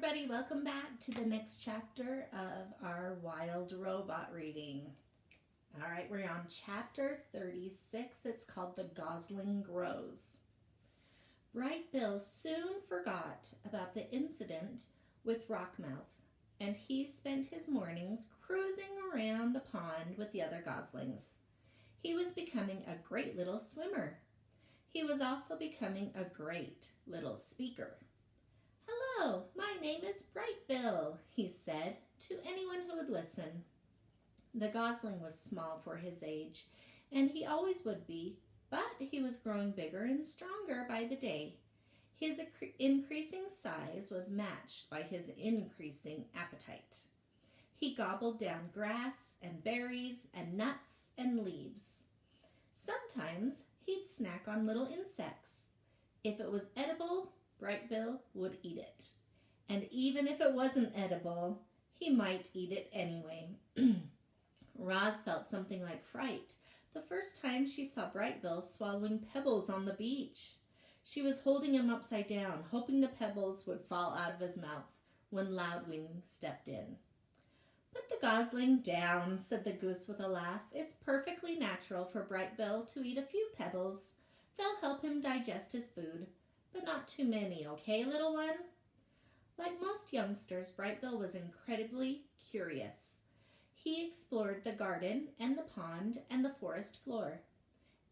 everybody, welcome back to the next chapter of our Wild Robot reading. All right, we're on chapter 36. It's called The Gosling Grows. Bright Bill soon forgot about the incident with Rockmouth, and he spent his mornings cruising around the pond with the other goslings. He was becoming a great little swimmer. He was also becoming a great little speaker. "Hello, my name is Bright Bill," he said to anyone who would listen. The gosling was small for his age, and he always would be, but he was growing bigger and stronger by the day. His increasing size was matched by his increasing appetite. He gobbled down grass and berries and nuts and leaves. Sometimes he'd snack on little insects. If it was edible, Bright Bill would eat it. And even if it wasn't edible, he might eat it anyway. Roz felt something like fright the first time she saw Bright Bill swallowing pebbles on the beach. She was holding him upside down, hoping the pebbles would fall out of his mouth when Loudwing stepped in. "Put the gosling down," said the goose with a laugh. "It's perfectly natural for Bright Bill to eat a few pebbles. They'll help him digest his food. But not too many, okay, little one?" Like most youngsters, Bright Bill was incredibly curious. He explored the garden and the pond and the forest floor.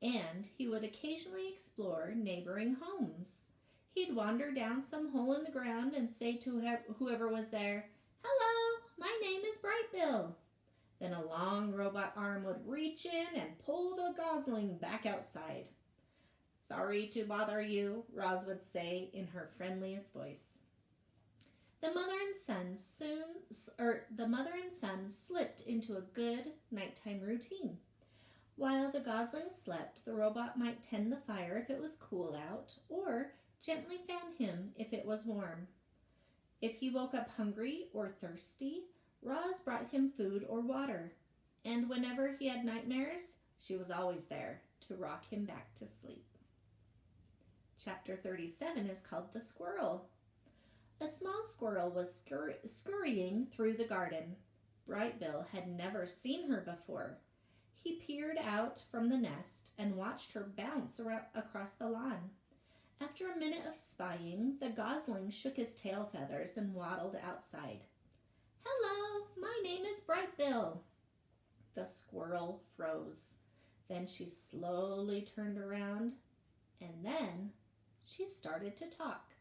And he would occasionally explore neighboring homes. He'd wander down some hole in the ground and say to whoever was there, "Hello, my name is Bright Bill." Then a long robot arm would reach in and pull the gosling back outside. "Sorry to bother you," Roz would say in her friendliest voice. The mother and son slipped into a good nighttime routine. While the gosling slept, the robot might tend the fire if it was cool out, or gently fan him if it was warm. If he woke up hungry or thirsty, Roz brought him food or water. And whenever he had nightmares, she was always there to rock him back to sleep. Chapter 37 is called The Squirrel. A small squirrel was scurrying through the garden. Bright Bill had never seen her before. He peered out from the nest and watched her bounce across the lawn. After a minute of spying, the gosling shook his tail feathers and waddled outside. "Hello, my name is Bright Bill." The squirrel froze. Then she slowly turned around, and then she started to talk.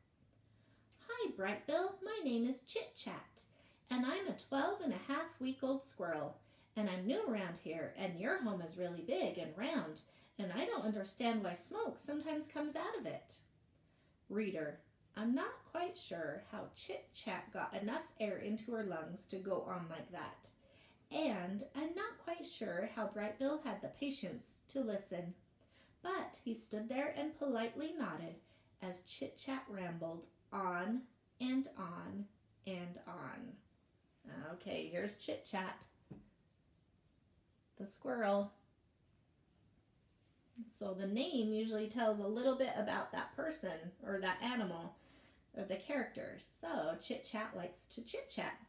"Hi, Bright Bill. My name is Chit Chat, and I'm a 12-and-a-half-week-old squirrel, and I'm new around here, and your home is really big and round, and I don't understand why smoke sometimes comes out of it." Reader, I'm not quite sure how Chit Chat got enough air into her lungs to go on like that, and I'm not quite sure how Bright Bill had the patience to listen. But he stood there and politely nodded as Chit Chat rambled on and on and on. Okay, here's Chit Chat, the squirrel. So the name usually tells a little bit about that person or that animal or the character. So Chit Chat likes to chit chat.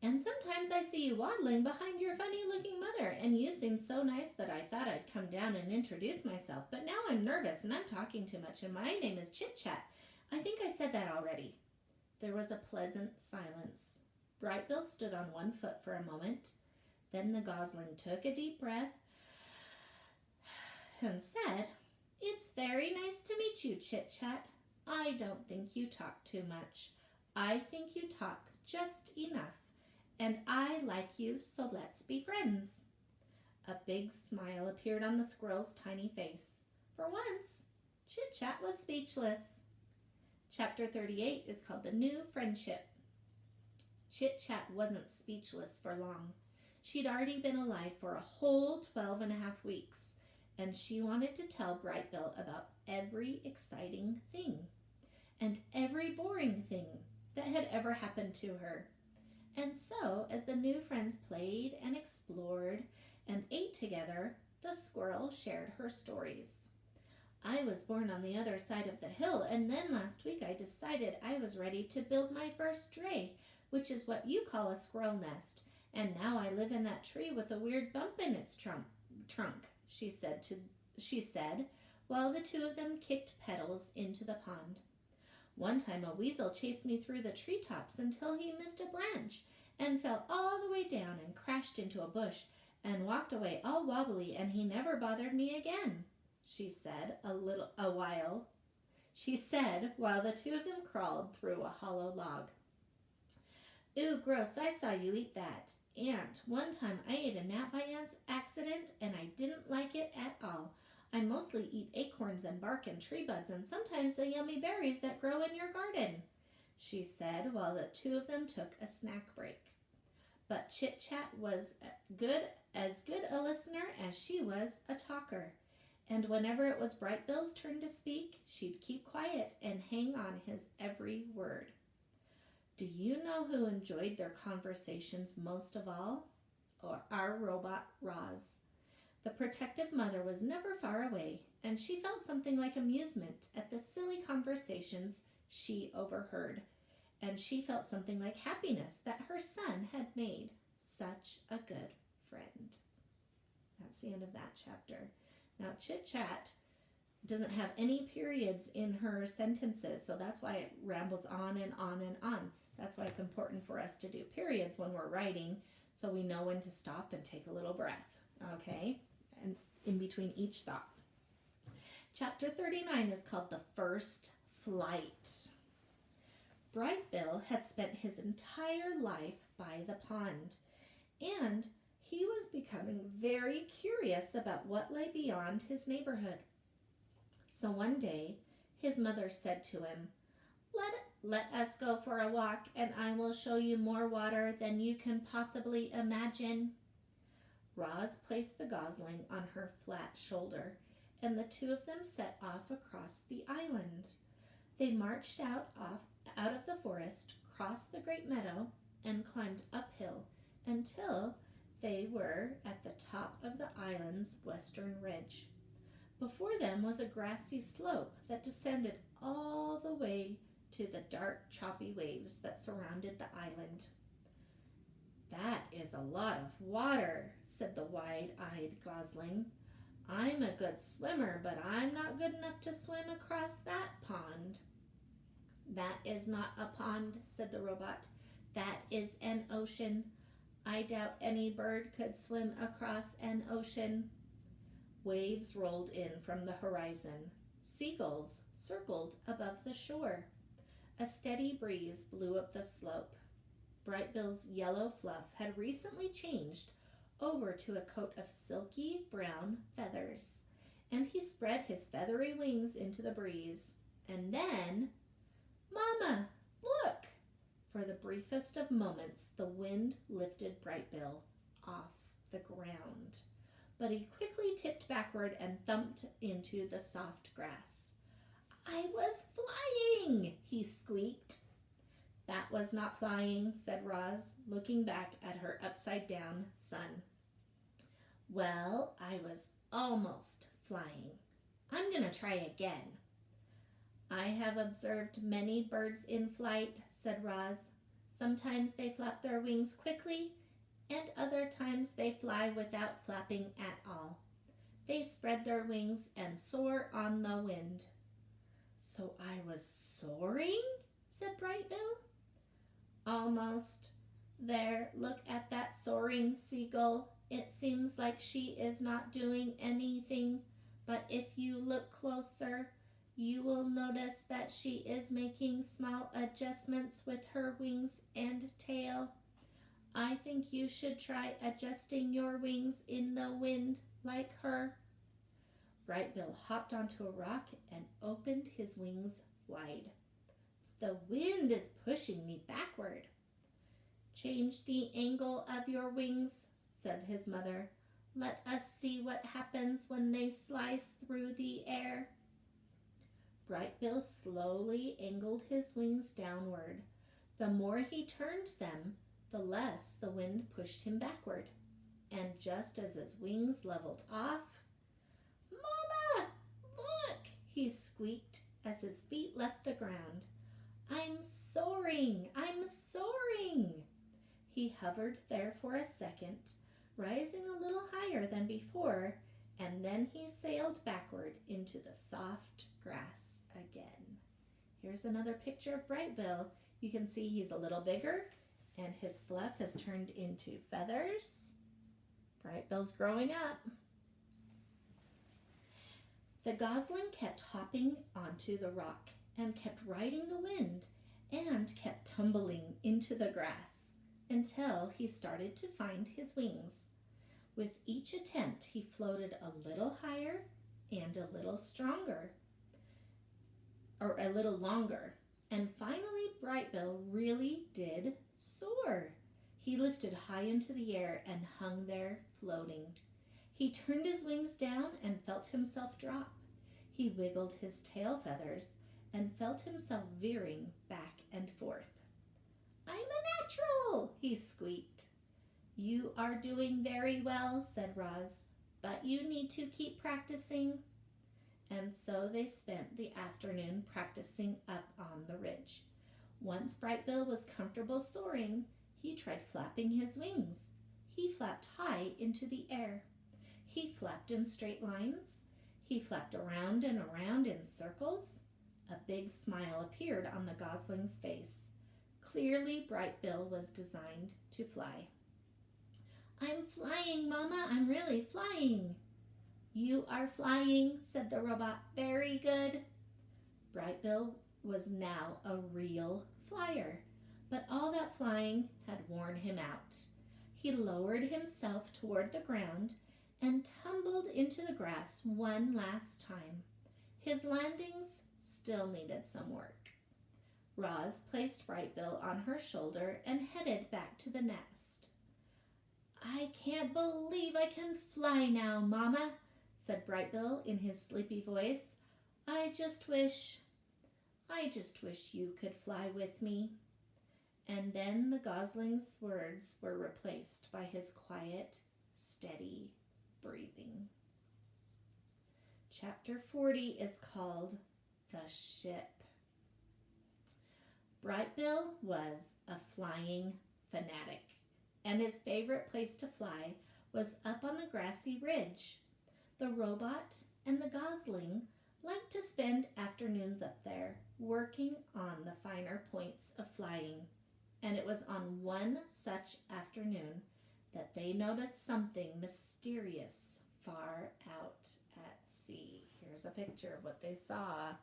"And sometimes I see you waddling behind your funny-looking mother, and you seem so nice that I thought I'd come down and introduce myself, but now I'm nervous and I'm talking too much, and my name is Chit Chat. I think I said that already." There was a pleasant silence. Bright Bill stood on one foot for a moment. Then the gosling took a deep breath and said, "It's very nice to meet you, Chit Chat. I don't think you talk too much. I think you talk just enough. And I like you, so let's be friends." A big smile appeared on the squirrel's tiny face. For once, Chit Chat was speechless. Chapter 38 is called The New Friendship. Chit Chat wasn't speechless for long. She'd already been alive for a whole 12-and-a-half weeks, and she wanted to tell Bright Bill about every exciting thing and every boring thing that had ever happened to her. And so, as the new friends played and explored and ate together, the squirrel shared her stories. I was born on the other side of the hill, and then last week I decided I was ready to build my first dray, which is what you call a squirrel nest. And now I live in that tree with a weird bump in its trunk, she said, while the two of them kicked petals into the pond. One time a weasel chased me through the treetops until he missed a branch and fell all the way down and crashed into a bush and walked away all wobbly, and he never bothered me again, she said while the two of them crawled through a hollow log. Ooh, gross, I saw you eat that. Ant. One time I ate a gnat by accident, and I didn't like it at all. I mostly eat acorns and bark and tree buds and sometimes the yummy berries that grow in your garden, she said while the two of them took a snack break. But Chit Chat was as good a listener as she was a talker, and whenever it was Bright Bill's turn to speak, she'd keep quiet and hang on his every word. Do you know who enjoyed their conversations most of all? Our robot, Roz. The protective mother was never far away, and she felt something like amusement at the silly conversations she overheard, and she felt something like happiness that her son had made such a good friend. That's the end of that chapter. Now, Chit Chat doesn't have any periods in her sentences, so that's why it rambles on and on and on. That's why it's important for us to do periods when we're writing, so we know when to stop and take a little breath, okay? And in between each thought. Chapter 39 is called The First Flight. Bright Bill had spent his entire life by the pond, and he was becoming very curious about what lay beyond his neighborhood. So one day, his mother said to him, Let us go for a walk, and I will show you more water than you can possibly imagine. Roz placed the gosling on her flat shoulder, and the two of them set off across the island. They marched out of the forest, crossed the great meadow, and climbed uphill until they were at the top of the island's western ridge. Before them was a grassy slope that descended all the way to the dark, choppy waves that surrounded the island. That is a lot of water, said the wide-eyed gosling. I'm a good swimmer, but I'm not good enough to swim across that pond. That is not a pond, said the robot. That is an ocean. I doubt any bird could swim across an ocean. Waves rolled in from the horizon. Seagulls circled above the shore. A steady breeze blew up the slope. Bright Bill's yellow fluff had recently changed over to a coat of silky brown feathers, and he spread his feathery wings into the breeze. And then, Mama, look! For the briefest of moments, the wind lifted Bright Bill off the ground, but he quickly tipped backward and thumped into the soft grass. I was flying, he squeaked. That was not flying, said Roz, looking back at her upside-down son. Well, I was almost flying. I'm going to try again. I have observed many birds in flight, said Roz. Sometimes they flap their wings quickly, and other times they fly without flapping at all. They spread their wings and soar on the wind. So I was soaring, said Bright Bill. Almost. There, look at that soaring seagull. It seems like she is not doing anything, but if you look closer, you will notice that she is making small adjustments with her wings and tail. I think you should try adjusting your wings in the wind like her. Bright Bill hopped onto a rock and opened his wings wide. The wind is pushing me backward. Change the angle of your wings, said his mother. Let us see what happens when they slice through the air. Bright Bill slowly angled his wings downward. The more he turned them, the less the wind pushed him backward. And just as his wings leveled off, Mama, look, he squeaked as his feet left the ground. I'm soaring! I'm soaring! He hovered there for a second, rising a little higher than before, and then he sailed backward into the soft grass again. Here's another picture of Brightbill. You can see he's a little bigger, and his fluff has turned into feathers. Brightbill's growing up. The gosling kept hopping onto the rock and kept riding the wind and kept tumbling into the grass until he started to find his wings. With each attempt, he floated a little higher and a little stronger, or a little longer, and finally Brightbill really did soar. He lifted high into the air and hung there floating. He turned his wings down and felt himself drop. He wiggled his tail feathers and felt himself veering back and forth. I'm a natural, he squeaked. You are doing very well, said Roz, but you need to keep practicing. And so they spent the afternoon practicing up on the ridge. Once Brightbill was comfortable soaring, he tried flapping his wings. He flapped high into the air. He flapped in straight lines. He flapped around and around in circles. A big smile appeared on the gosling's face. Clearly, Brightbill was designed to fly. I'm flying, Mama. I'm really flying. You are flying, said the robot. Very good. Brightbill was now a real flyer, but all that flying had worn him out. He lowered himself toward the ground and tumbled into the grass one last time. His landings still needed some work. Roz placed Brightbill on her shoulder and headed back to the nest. I can't believe I can fly now, Mama, said Brightbill in his sleepy voice. I just wish you could fly with me. And then the gosling's words were replaced by his quiet, steady breathing. Chapter 40 is called The Ship. Brightbill was a flying fanatic, and his favorite place to fly was up on the grassy ridge. The robot and the gosling liked to spend afternoons up there, working on the finer points of flying. And it was on one such afternoon that they noticed something mysterious far out at sea. Here's a picture of what they saw.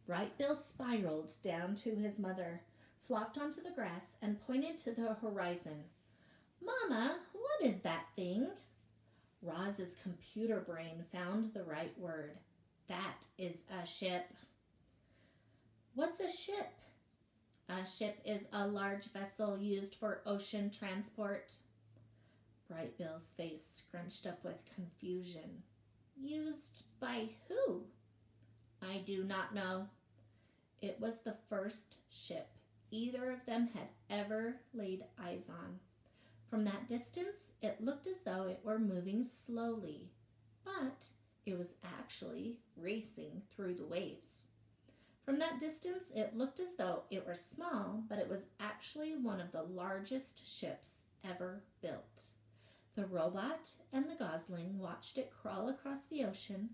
Brightbill spiraled down to his mother, flopped onto the grass, and pointed to the horizon. Mama, what is that thing? Roz's computer brain found the right word. That is a ship. What's a ship? A ship is a large vessel used for ocean transport. Brightbill's face scrunched up with confusion. Used by who? I do not know. It was the first ship either of them had ever laid eyes on. From that distance, it looked as though it were moving slowly, but it was actually racing through the waves. From that distance, it looked as though it were small, but it was actually one of the largest ships ever built. The robot and the gosling watched it crawl across the ocean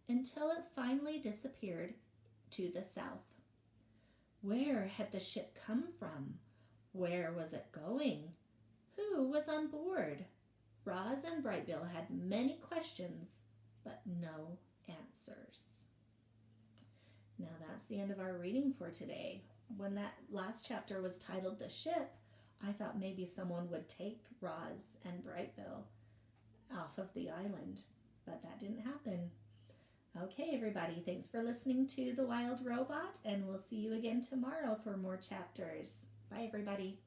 until it finally disappeared to the south. Where had the ship come from? Where was it going? Who was on board? Roz and Brightbill had many questions, but no answers. Now that's the end of our reading for today. When that last chapter was titled The Ship, I thought maybe someone would take Roz and Brightbill off of the island, but that didn't happen. Okay, everybody, thanks for listening to The Wild Robot, and we'll see you again tomorrow for more chapters. Bye, everybody.